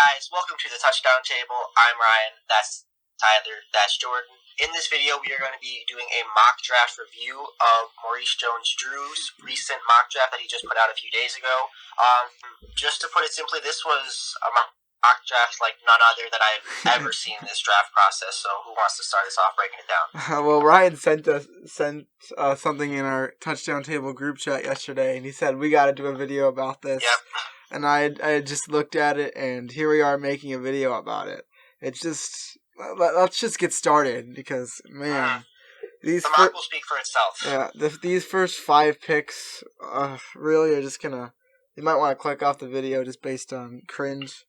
guys, welcome to the Touchdown Table. I'm Ryan, that's Tyler, that's Jordan. In this video, we are going to be doing a mock draft review of Maurice Jones-Drew's recent mock draft that he just put out a few days ago. Just to put it simply, this was a mock draft like none other that I've ever seen in this draft process. So who wants to start us off breaking it down? Well, Ryan sent something in our Touchdown Table group chat yesterday, and he said, we got to do a video about this. Yep. And I had just looked at it, and here we are making a video about it. It's just, let's just get started, because, man, the mock will speak for itself. Yeah, these first 5 picks really are just gonna, you might want to click off the video just based on cringe.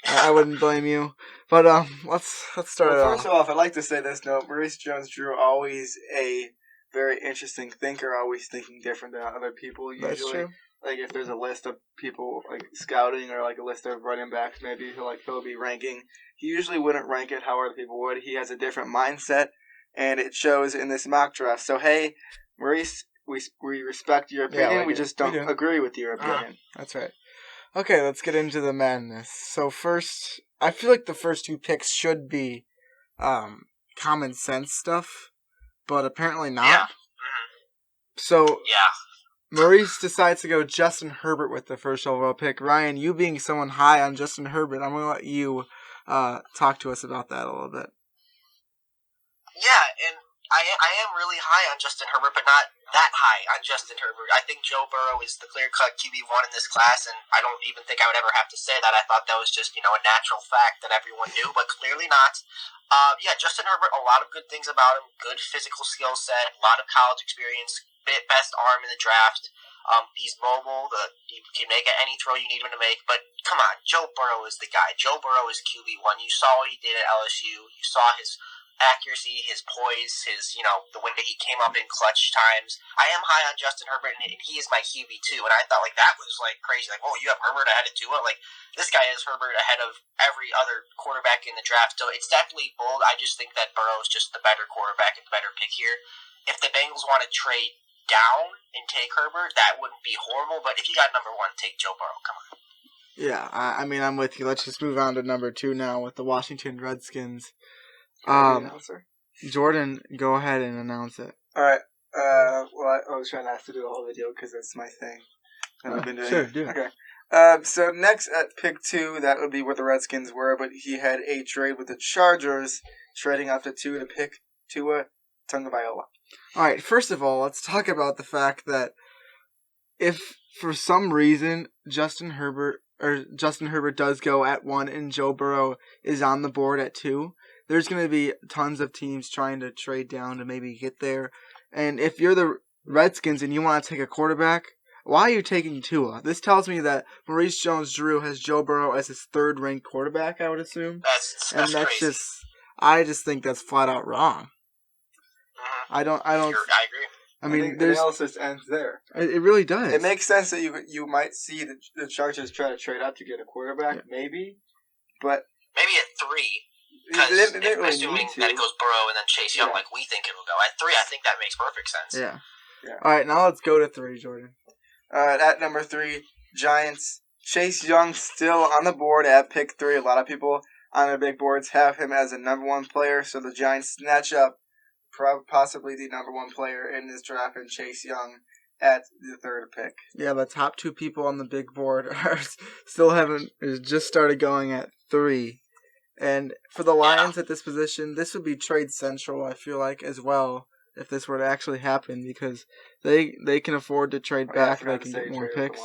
I wouldn't blame you. But let's start it off. First off, I'd like to say this note. Maurice Jones-Drew, always a very interesting thinker, always thinking different than other people usually. That's true. Like, if there's a list of people, like, scouting or, like, a list of running backs, maybe he'll be ranking. He usually wouldn't rank it how other people would. He has a different mindset, and it shows in this mock draft. So, hey, Maurice, we respect your opinion. Yeah, we just don't agree with your opinion. That's right. Okay, let's get into the madness. So first, I feel like the first 2 picks should be common sense stuff, but apparently not. Yeah. So, yeah. Maurice decides to go Justin Herbert with the first overall pick. Ryan, you being someone high on Justin Herbert, I'm going to let you talk to us about that a little bit. Yeah, and I am really high on Justin Herbert, but not that high on Justin Herbert. I think Joe Burrow is the clear-cut QB1 in this class, and I don't even think I would ever have to say that. I thought that was just, a natural fact that everyone knew, but clearly not. Justin Herbert, a lot of good things about him. Good physical skill set, a lot of college experience, best arm in the draft. He's mobile. You can make any throw you need him to make. But come on, Joe Burrow is the guy. Joe Burrow is QB1. You saw what he did at LSU. You saw his accuracy, his poise, the way that he came up in clutch times. I am high on Justin Herbert, and he is my QB2. And I thought that was crazy. You have Herbert ahead of Tua. This guy is Herbert ahead of every other quarterback in the draft. So it's definitely bold. I just think that Burrow is just the better quarterback and the better pick here. If the Bengals want to trade down and take Herbert, that wouldn't be horrible. But if you got number 1, take Joe Burrow. Come on. Yeah, I mean, I'm with you. Let's just move on to number 2 now with the Washington Redskins. Jordan, go ahead and announce it. All right. I was trying not to do the whole video because that's my thing. I've been doing. Sure, do it. Okay. So next at pick 2, that would be where the Redskins were, but he had a trade with the Chargers, trading up to 2 to pick Tua Tagovailoa. All right. First of all, let's talk about the fact that if for some reason Justin Herbert does go at 1 and Joe Burrow is on the board at 2. There's going to be tons of teams trying to trade down to maybe get there. And if you're the Redskins and you want to take a quarterback, why are you taking Tua? This tells me that Maurice Jones-Drew has Joe Burrow as his 3rd-ranked quarterback, I would assume. That's crazy. I just think that's flat out wrong. Mm-hmm. I agree. I mean, the analysis ends there. It really does. It makes sense that you might see the Chargers try to trade up to get a quarterback, maybe, but maybe at 3. Because assuming that it goes Burrow and then Chase Young, like we think it will go. At 3, I think that makes perfect sense. Yeah. All right, now let's go to 3, Jordan. At number 3, Giants. Chase Young still on the board at pick 3. A lot of people on their big boards have him as a number 1 player, so the Giants snatch up possibly the number 1 player in this draft, and Chase Young at the 3rd pick. Yeah, the top 2 people on the big board are just started going at 3. And for the Lions at this position, this would be trade central, I feel like, as well, if this were to actually happen, because they can afford to trade back, they can get more picks.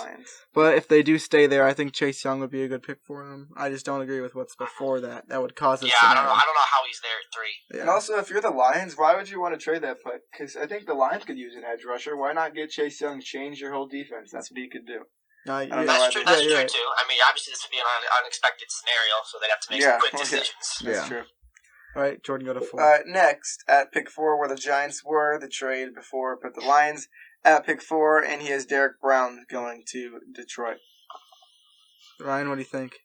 But if they do stay there, I think Chase Young would be a good pick for them. I just don't agree with what's before that. That would cause us. I don't know how he's there at 3. Yeah. And also, if you're the Lions, why would you want to trade that pick? Because I think the Lions could use an edge rusher. Why not get Chase Young, change your whole defense? That's what he could do. That's true too. I mean, obviously this would be an unexpected scenario, so they'd have to make some quick decisions. That's true. All right, Jordan, go to 4. Next, at pick 4, where the Giants were, the trade before put the Lions at pick 4, and he has Derek Brown going to Detroit. Ryan, what do you think?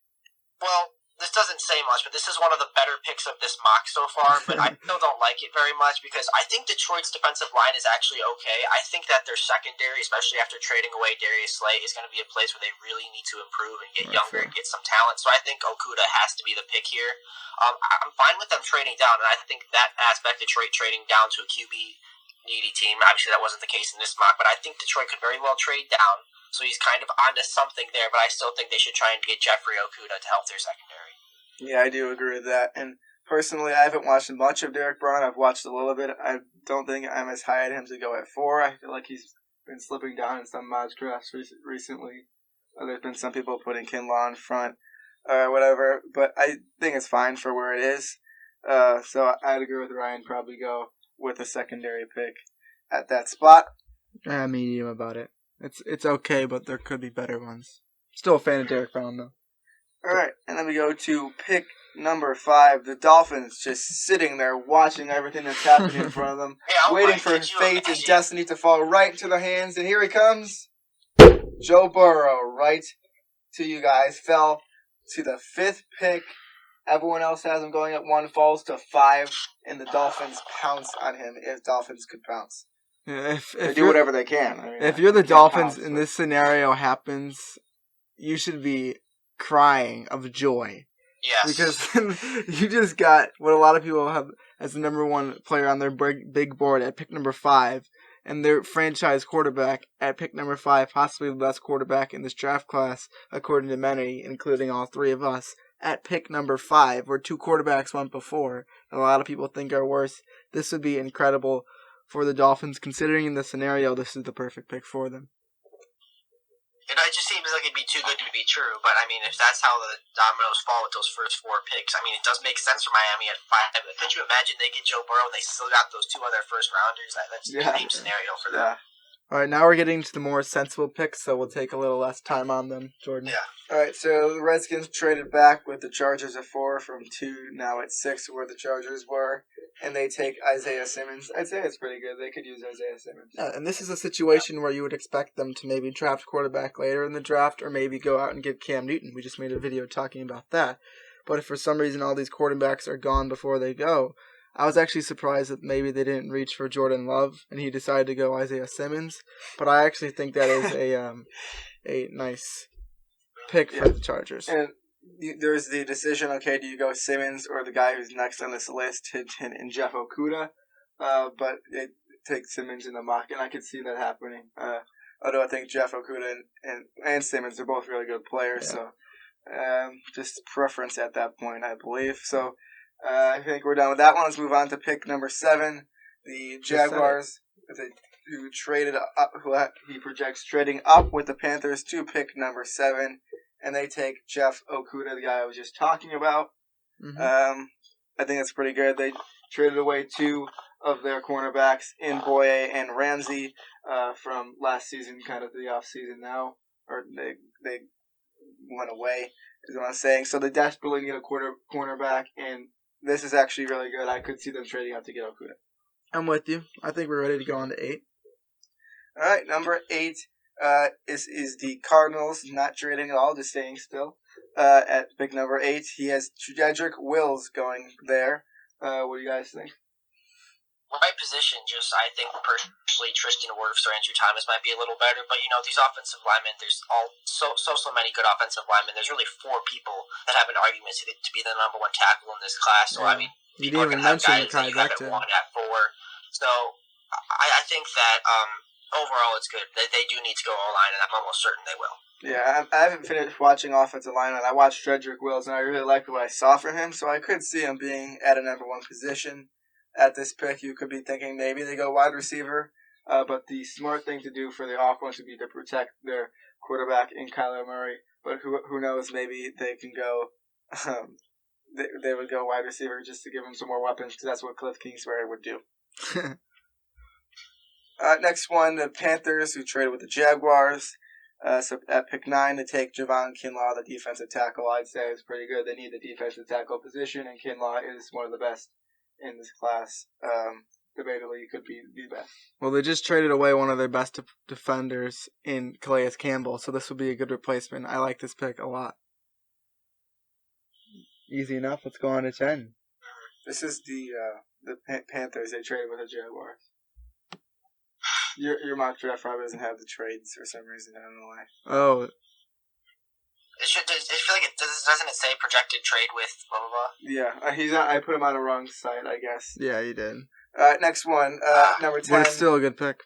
Well, this doesn't say much, but this is one of the better picks of this mock so far, but I still don't like it very much because I think Detroit's defensive line is actually okay. I think that their secondary, especially after trading away Darius Slay, is going to be a place where they really need to improve and get younger and get some talent. So I think Okuda has to be the pick here. I'm fine with them trading down, and I think that aspect, Detroit trading down to a QB needy team, obviously that wasn't the case in this mock, but I think Detroit could very well trade down. So he's kind of onto something there, but I still think they should try and get Jeffrey Okuda to help their secondary. Yeah, I do agree with that. And personally, I haven't watched much of Derek Braun. I've watched a little bit. I don't think I'm as high at him to go at 4. I feel like he's been slipping down in some mock drafts recently. There's been some people putting Kinlaw in front or whatever, but I think it's fine for where it is. So I'd agree with Ryan, probably go with a secondary pick at that spot. I'm medium about it. It's okay, but there could be better ones. Still a fan of Derek Brown, though. All right, and then we go to pick number 5. The Dolphins just sitting there watching everything that's happening in front of them, waiting for fate and destiny to fall right into their hands. And here he comes, Joe Burrow, right to you guys. Fell to the 5th pick. Everyone else has him going at 1, falls to 5, and the Dolphins pounce on him if Dolphins could pounce. Yeah, they do whatever they can. I mean, if you're the Dolphins and this scenario happens, you should be crying of joy. Yes. Because you just got what a lot of people have as the number 1 player on their big board at pick number 5, and their franchise quarterback at pick number 5, possibly the best quarterback in this draft class, according to many, including all 3 of us, at pick number 5, where 2 quarterbacks went before, and a lot of people think are worse. This would be incredible for the Dolphins, considering in the scenario, this is the perfect pick for them. It just seems like it'd be too good to be true, but I mean, if that's how the dominoes fall with those first 4 picks, I mean, it does make sense for Miami at 5. But could you imagine they get Joe Burrow and they still got those 2 other first rounders? That's a dream scenario for them. All right, now we're getting to the more sensible picks, so we'll take a little less time on them, Jordan. Yeah. All right, so the Redskins traded back with the Chargers at 4 from 2, now at 6, where the Chargers were, and they take Isaiah Simmons. I'd say it's pretty good. They could use Isaiah Simmons. Yeah, and this is a situation where you would expect them to maybe draft quarterback later in the draft, or maybe go out and get Cam Newton. We just made a video talking about that. But if for some reason all these quarterbacks are gone before they go, I was actually surprised that maybe they didn't reach for Jordan Love, and he decided to go Isaiah Simmons. But I actually think that is a nice pick for the Chargers. And there's the decision, okay, do you go Simmons or the guy who's next on this list, in Jeff Okuda? But it takes Simmons in the mock, and I could see that happening. Although I think Jeff Okuda and Simmons are both really good players, so just preference at that point, I believe. So I think we're done with that one. Let's move on to pick number 7. The Jaguars, who traded up, he projects trading up with the Panthers to pick number 7, and they take Jeff Okuda, the guy I was just talking about. Mm-hmm. I think that's pretty good. They traded away 2 of their cornerbacks in Boye and Ramsey from last season, kind of the off season now, or they went away, is what I'm saying. So they desperately need a cornerback, and this is actually really good. I could see them trading up to get Okuda. I'm with you. I think we're ready to go on to 8. All right, number 8 is the Cardinals, not trading at all, just staying still. At pick number 8, he has Jedrick Wills going there. What do you guys think? Right position, I think personally Tristan Wirfs or Andrew Thomas might be a little better, but these offensive linemen, there's so many good offensive linemen. There's really 4 people that have an argument to be the number 1 tackle in this class. So I mean, you didn't even mention Mekhi Becton. 1 at 4. So I think that overall it's good. They do need to go O-line, and I'm almost certain they will. Yeah, I haven't finished watching offensive linemen. I watched Jedrick Wills, and I really liked what I saw from him, so I could see him being at a number 1 position. At this pick, you could be thinking maybe they go wide receiver, but the smart thing to do for the offense would be to protect their quarterback in Kyler Murray. But who knows, maybe they can go, they would go wide receiver just to give him some more weapons, because that's what Cliff Kingsbury would do. Next one, the Panthers, who traded with the Jaguars. So at pick 9, they take Javon Kinlaw, the defensive tackle. I'd say is pretty good. They need the defensive tackle position, and Kinlaw is one of the best in this class. Debatably, he could be the best. Well, they just traded away one of their best defenders in Calais Campbell, so this would be a good replacement. I like this pick a lot. Easy enough. Let's go on to 10. This is the Panthers. They traded with the Jaguars. Your mock draft probably doesn't have the trades for some reason. I don't know why. Oh, I feel like doesn't it say projected trade with blah blah blah? Yeah, he's not. I put him on the wrong site, I guess. yeah, you did. Next one, number 10. But it's still a good pick.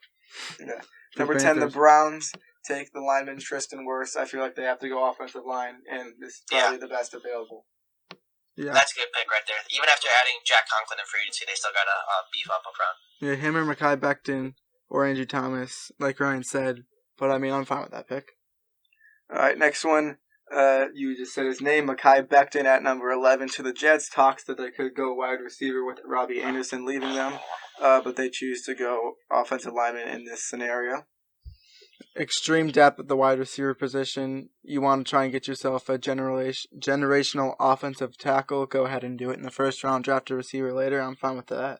Yeah. The Number 10, the Panthers. Browns take the lineman Tristan Wirfs. I feel like they have to go offensive line, and this is probably the best available. Yeah. That's a good pick right there. Even after adding Jack Conklin in free agency, they still got to beef up front. Yeah, him or Mekhi Becton or Andrew Thomas, like Ryan said. But, I mean, I'm fine with that pick. All right, next one. You just said his name, Mekhi Becton at number 11 to the Jets. Talks that they could go wide receiver with Robbie Anderson leaving them, but they choose to go offensive lineman in this scenario. Extreme depth at the wide receiver position. You want to try and get yourself a generational offensive tackle. Go ahead and do it in the first round. Draft a receiver later. I'm fine with that.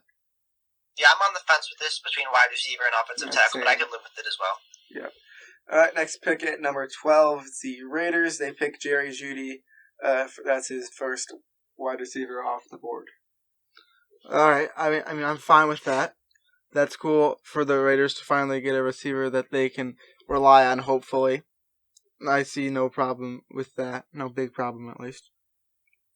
Yeah, I'm on the fence with this between wide receiver and offensive tackle, but I could live with it as well. Yeah. All right, next pick at number 12, the Raiders. They pick Jerry Jeudy. That's his first wide receiver off the board. All right. I mean, I'm fine with that. That's cool for the Raiders to finally get a receiver that they can rely on, hopefully. I see no problem with that. No big problem, at least.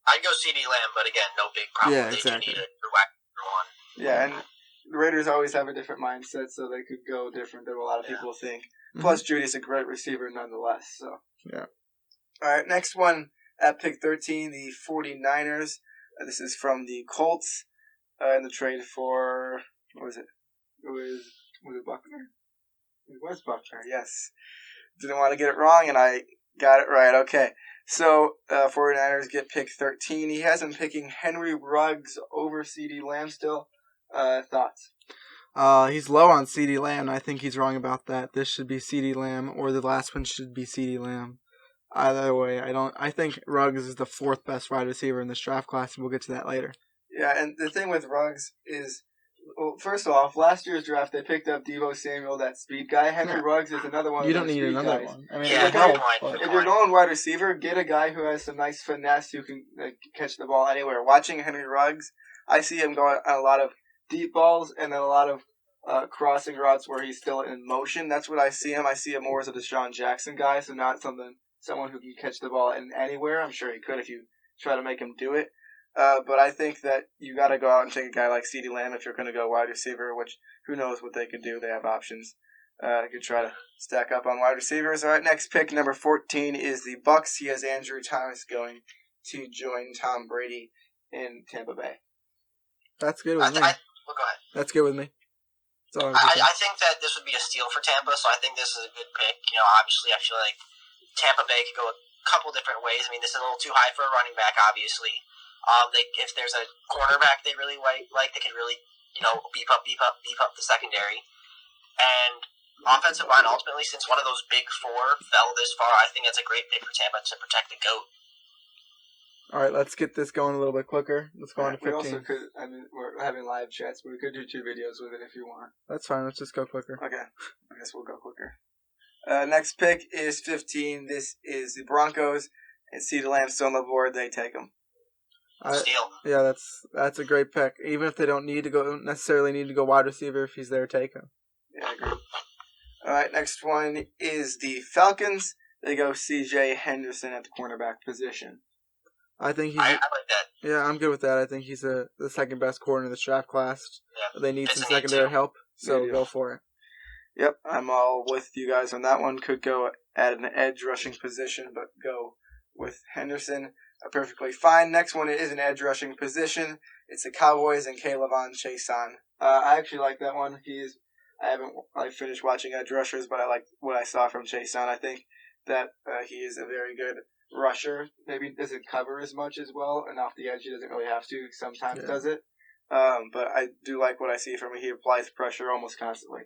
I'd go CD Lamb, but again, no big problem. Yeah, They exactly. do need a wide receiver one. Yeah, and the Raiders always have a different mindset, so they could go different than a lot of people think. Plus, Judy's a great receiver nonetheless. So. Yeah. All right, next one at pick 13, the 49ers. This is from the Colts in the trade for, what was it? Was it Buckner? It was Buckner, yes. Didn't want to get it wrong, and I got it right. Okay. So, 49ers get pick 13. He has him picking Henry Ruggs over CD Lamb still. Thoughts? He's low on CeeDee Lamb, and I think he's wrong about that. This should be CeeDee Lamb, or the last one should be CeeDee Lamb. Either way, I think Ruggs is the fourth best wide receiver in this draft class, and we'll get to that later. Yeah, and the thing with Ruggs is, well, first off, last year's draft they picked up Deebo Samuel, that speed guy. Henry Ruggs is another one. You of don't those need speed another guys. one. I mean, Yeah, good point. If you're going wide receiver, get a guy who has some nice finesse who can catch the ball anywhere. Watching Henry Ruggs, I see him going on a lot of deep balls and then a lot of crossing routes where he's still in motion. That's what I see him. I see him more as a Deshaun Jackson guy, so not someone who can catch the ball in anywhere. I'm sure he could if you try to make him do it. But I think that you got to go out and take a guy like CeeDee Lamb if you're going to go wide receiver, which who knows what they could do. They have options. You could try to stack up on wide receivers. All right, next pick, number 14, is the Bucs. He has Andrew Thomas going to join Tom Brady in Tampa Bay. That's good with me. Go ahead. That's good with me. I think that this would be a steal for Tampa, so I think this is a good pick. You know, obviously, I feel like Tampa Bay could go a couple different ways. I mean, this is a little too high for a running back, obviously. If there's a cornerback they really like, they could really, beef up the secondary. And offensive line, ultimately, since one of those big four fell this far, I think that's a great pick for Tampa to protect the GOAT. All right, let's get this going a little bit quicker. Let's go on to 15. We also could, we're having live chats, but we could do 2 videos with it if you want. That's fine. Let's just go quicker. Okay. I guess we'll go quicker. Next pick is 15. This is the Broncos. And CeeDee Lamb still on the board. They take him. Steal. Yeah, that's a great pick. Even if they don't necessarily need to go wide receiver, if he's there, take him. Yeah, I agree. All right, next one is the Falcons. They go C.J. Henderson at the cornerback position. I think I like that. Yeah, I'm good with that. I think he's the second best corner in this draft class. Yeah. They need some secondary help, so go for it. Yep, I'm all with you guys on that one. Could go at an edge rushing position, but go with Henderson. Perfectly fine. Next one is an edge rushing position. It's the Cowboys and Kayvon Chaisson. I actually like that one. I haven't finished watching edge rushers, but I like what I saw from Chaisson. I think that he is a very good rusher. Maybe doesn't cover as much as well, and off the edge he doesn't really have to. Sometimes does it. But I do like what I see from him. He applies pressure almost constantly.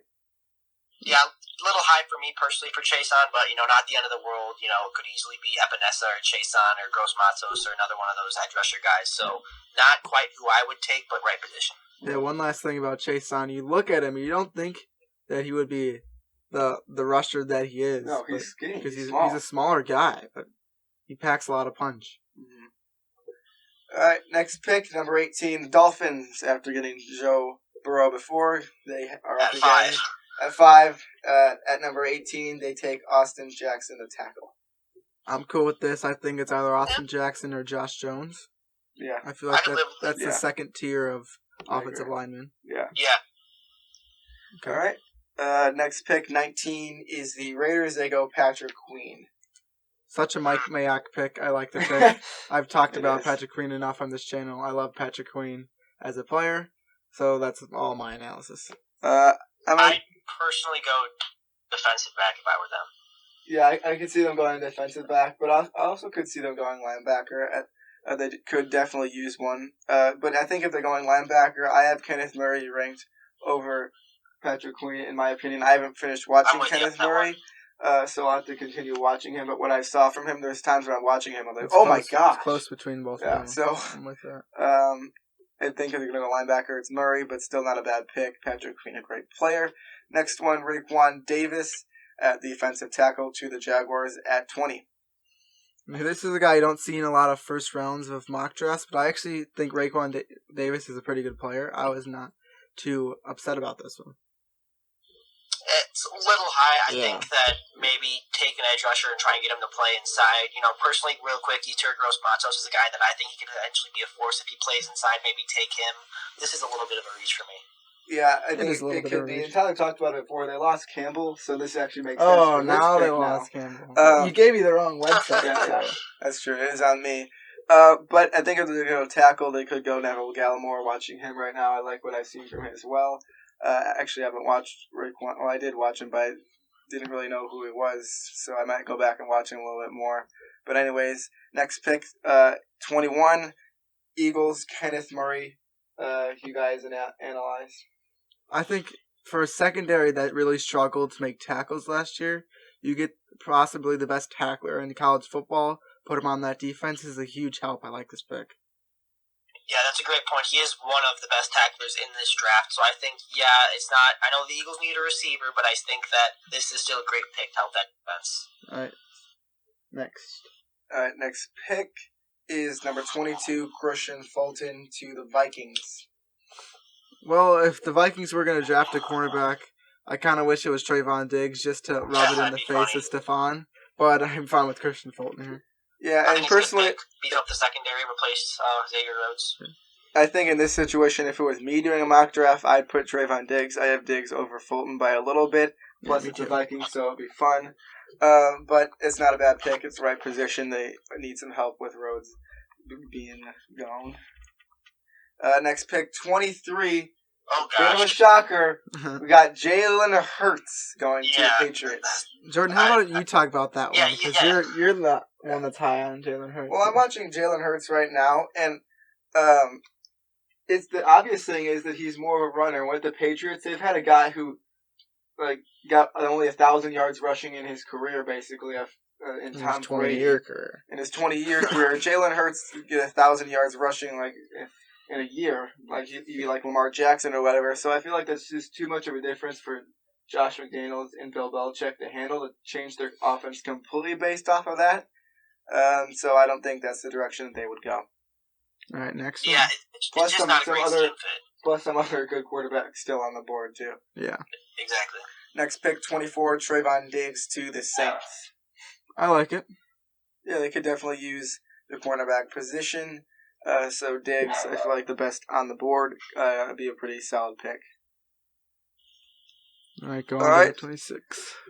Yeah, a little high for me personally for Chaisson, but, not the end of the world. It could easily be Epinesa or Chaisson or Gross Matos or another one of those edge rusher guys. So not quite who I would take, but right position. Yeah, one last thing about Chaisson. You look at him, you don't think that he would be the rusher that he is. No, he's skinny. Because he's a smaller guy, but he packs a lot of punch. Mm-hmm. All right, next pick, number 18, the Dolphins. After getting Joe Burrow before, they are up At again 5. at 5. At number 18, they take Austin Jackson to tackle. I'm cool with this. I think it's either Austin Jackson or Josh Jones. Yeah. I feel like I could live with that's the second tier of offensive linemen. Yeah. Yeah. Okay. All right. Next pick, 19, is the Raiders. They go Patrick Queen. Such a Mike Mayock pick. I like the pick. I've talked about is. Patrick Queen enough on this channel. I love Patrick Queen as a player, so that's all my analysis. I'd personally go defensive back if I were them. Yeah, I could see them going defensive back, but I also could see them going linebacker. They could definitely use one. But I think if they're going linebacker, I have Kenneth Murray ranked over Patrick Queen, in my opinion. I haven't finished watching Kenneth Murray, so I'll have to continue watching him. But what I saw from him, there's times when I'm watching him, I'm like, my gosh. It's close between both of them. So I'm with that. I think if they're going to go linebacker, it's Murray, but still not a bad pick. Patrick Queen, a great player. Next one, Raekwon Davis at defensive tackle to the Jaguars at 20. This is a guy you don't see in a lot of first rounds of mock drafts, but I actually think Raekwon Davis is a pretty good player. I was not too upset about this one. It's a little high. I think that maybe take an edge rusher and try and get him to play inside. Personally, real quick, Yetur Gross-Matos is a guy that I think he could eventually be a force if he plays inside. Maybe take him. This is a little bit of a reach for me. Yeah, I think it could be. And Tyler talked about it before. They lost Campbell, so this actually makes sense. Oh, now they lost Campbell. You gave me the wrong website. Yeah, that's true. It is on me. But I think if they're going to tackle, they could go Neville Gallimore. Watching him right now, I like what I've seen from him as well. Actually, I haven't watched Raekwon. Well, I did watch him, but I didn't really know who he was, so I might go back and watch him a little bit more. But anyways, next pick, 21, Eagles, Kenneth Murray. You guys analyze. I think for a secondary that really struggled to make tackles last year, you get possibly the best tackler in college football. Put him on that defense is a huge help. I like this pick. Yeah, that's a great point. He is one of the best tacklers in this draft. So I think, it's not. I know the Eagles need a receiver, but I think that this is still a great pick to help that defense. All right. Next. All right, next pick is number 22, Christian Fulton to the Vikings. Well, if the Vikings were going to draft a cornerback, I kind of wish it was Trayvon Diggs just to rub it in the face of Stephon. But I'm fine with Christian Fulton here. Yeah, and personally, beat up the secondary, replace Xavier Rhodes. I think in this situation, if it was me doing a mock draft, I'd put Trayvon Diggs. I have Diggs over Fulton by a little bit. Plus, it's the Vikings, so it'll be fun. But it's not a bad pick. It's the right position. They need some help with Rhodes being gone. Next pick, 23. Oh, gosh. Bit of a shocker. We got Jalen Hurts going to the Patriots. Jordan, how about you talk about that one? Because you're the one that's high on Jalen Hurts. Well, I'm watching Jalen Hurts right now, and it's the obvious thing is that he's more of a runner. With the Patriots, they've had a guy who got only 1,000 yards rushing in his career, basically, in Tom Brady. In his 20-year career, Jalen Hurts get 1,000 yards rushing in a year, you like Lamar Jackson or whatever. So I feel like that's just too much of a difference for Josh McDaniels and Bill Belichick to change their offense completely based off of that. So I don't think that's the direction that they would go. All right, next one. Yeah, it's just not a great scheme fit. Plus some other good quarterbacks still on the board, too. Yeah. Exactly. Next pick, 24, Trayvon Diggs to the Saints. I like it. Yeah, they could definitely use the cornerback position. So Diggs, I feel like the best on the board, would be a pretty solid pick. All right, go on to 26.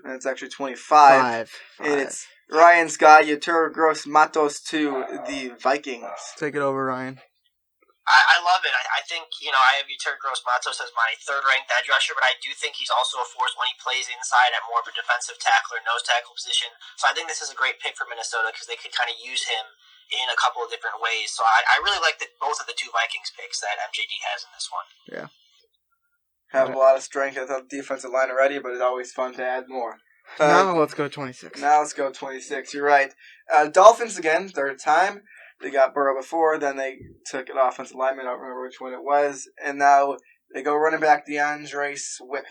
And it's actually 25. And it's Ryan Scott, Yetur Gross-Matos to the Vikings. Take it over, Ryan. I love it. I think, I have Yetur Gross-Matos as my third-ranked edge rusher, but I do think he's also a force when he plays inside at more of a defensive tackle or nose tackle position. So I think this is a great pick for Minnesota because they could kind of use him in a couple of different ways. So I really like both of the two Vikings picks that MJD has in this one. Yeah. Have a lot of strength at the defensive line already, but it's always fun to add more. Now let's go 26. Now let's go 26. You're right. Dolphins again, third time. They got Burrow before, then they took an offensive lineman. I don't remember which one it was. And now they go running back DeAndre Swift.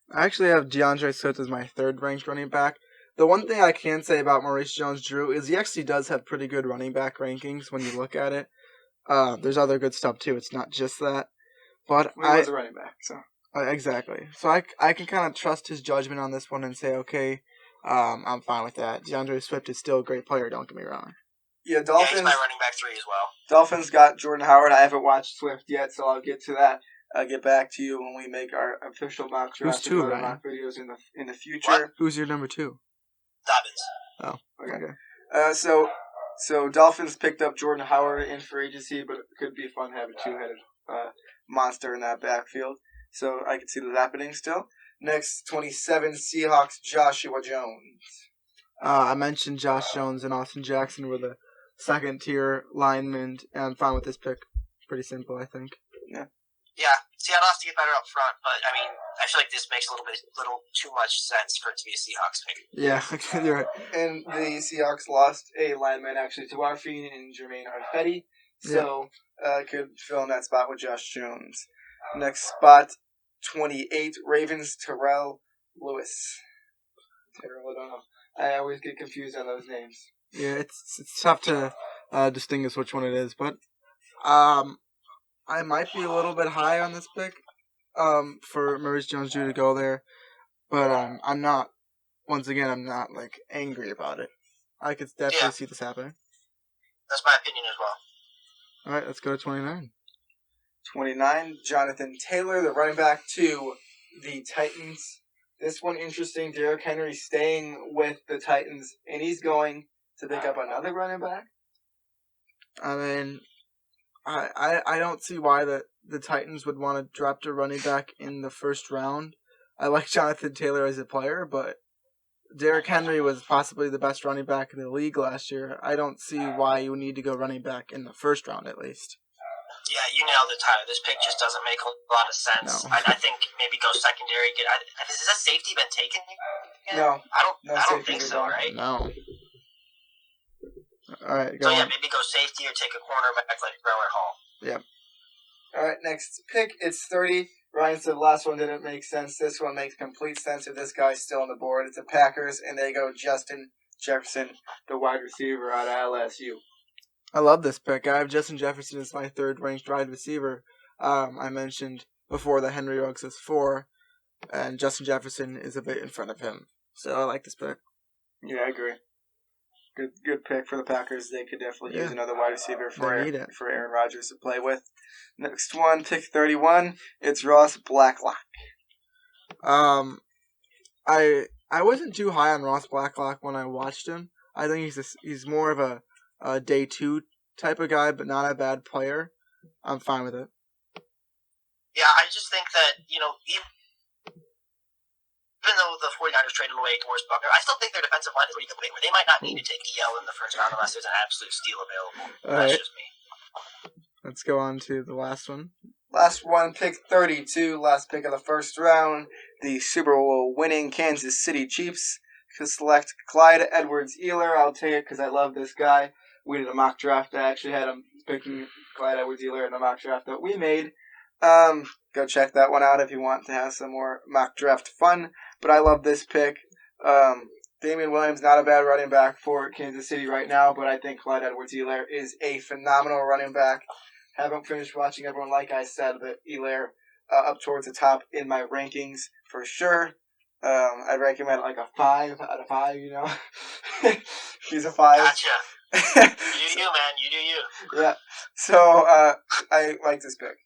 I actually have DeAndre Swift as my third-ranked running back. The one thing I can say about Maurice Jones-Drew is he actually does have pretty good running back rankings when you look at it. there's other good stuff too. It's not just that. But He was a running back, so. Exactly. So I can kind of trust his judgment on this one and say, okay, I'm fine with that. DeAndre Swift is still a great player, don't get me wrong. Yeah, Yeah, Dolphins. he's my running back 3 as well. Dolphins got Jordan Howard. I haven't watched Swift yet, so I'll get to that. I'll get back to you when we make our official mock draft. Who's 2, and Ryan? mock videos in the future. What? Who's your number 2? Dobbins. Oh, okay. So Dolphins picked up Jordan Howard in free agency, but it could be fun to have a two-headed monster in that backfield. So I can see that happening still. Next, 27, Seahawks, Joshua Jones. I mentioned Josh Jones and Austin Jackson were the second-tier linemen, and I'm fine with this pick. Pretty simple, I think. Yeah, Seattle has to get better up front, but I mean, I feel like this makes a little too much sense for it to be a Seahawks pick. Yeah, you're right. And the Seahawks lost a lineman actually to Arfine and Jermaine Arfetti, so could fill in that spot with Josh Jones. Next spot, 28, Ravens, Terrell Lewis. I don't know. I always get confused on those names. Yeah, it's tough to distinguish which one it is, but I might be a little bit high on this pick for Maurice Jones-Drew to go there, but I'm not. Once again, I'm not like angry about it. I could definitely see this happening. That's my opinion as well. All right, let's go to 29. 29, Jonathan Taylor, the running back to the Titans. This one interesting. Derrick Henry staying with the Titans, and he's going to pick up another running back. I mean, I don't see why the Titans would want to drop their running back in the first round. I like Jonathan Taylor as a player, but Derrick Henry was possibly the best running back in the league last year. I don't see why you need to go running back in the first round at least. Yeah, you nailed it, Tyler. This pick just doesn't make a lot of sense. No. I think maybe go secondary. Has that safety been taken yet? No. I don't think so, right? No. All right, go So, on. maybe go safety or take a cornerback like Brewer Hall. Yep. All right, next pick. It's 30. Ryan said the last one didn't make sense. This one makes complete sense if this guy's still on the board. It's the Packers, and they go Justin Jefferson, the wide receiver out of LSU. I love this pick. I have Justin Jefferson as my third-ranked wide receiver. I mentioned before that Henry Ruggs is 4, and Justin Jefferson is a bit in front of him. So I like this pick. Yeah, I agree. Good pick for the Packers. They could definitely use another wide receiver for Aaron Rodgers to play with. Next one, pick 31. It's Ross Blacklock. I wasn't too high on Ross Blacklock when I watched him. I think he's more of a day 2 type of guy, but not a bad player. I'm fine with it. Yeah, I just think that, even though the 49ers traded away DeMarcus Buckner, I still think their defensive line is pretty complete, where they might not need to take EL in the first round unless there's an absolute steal available. That's just me. Let's go on to the last one. Last one, pick 32, last pick of the first round. The Super Bowl winning Kansas City Chiefs to select Clyde Edwards-Helaire. I'll take it because I love this guy. We did a mock draft. I actually had him picking Clyde Edwards-Helaire in the mock draft that we made. Go check that one out if you want to have some more mock draft fun. But I love this pick. Damian Williams, not a bad running back for Kansas City right now, but I think Clyde Edwards-Helaire is a phenomenal running back. Haven't finished watching everyone, like I said, but Helaire up towards the top in my rankings for sure. I'd rank him at like a 5 out of 5, He's a 5. Gotcha. You do you, man. You do you. Yeah. So I like this pick.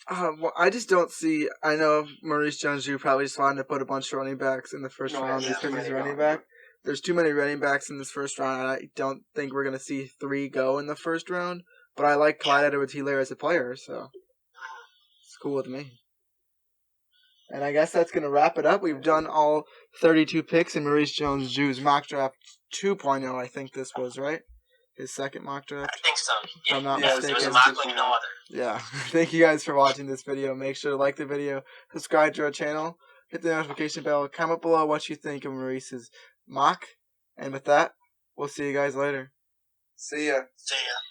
Well, I just don't see. I know Maurice Jones-Drew probably just wanted to put a bunch of running backs in the first round because he's a running back. There's too many running backs in this first round, and I don't think we're going to see 3 go in the first round. But I like Clyde Edwards-Helaire as a player, so it's cool with me. And I guess that's going to wrap it up. We've done all 32 picks in Maurice Jones-Drew's mock draft 2.0, I think this was, right? His second mock draft. I think so. If I'm not It mistaken. was a mock like no other. Yeah. Thank you guys for watching this video. Make sure to like the video, subscribe to our channel, hit the notification bell, comment below what you think of Maurice's mock. And with that, we'll see you guys later. See ya. See ya.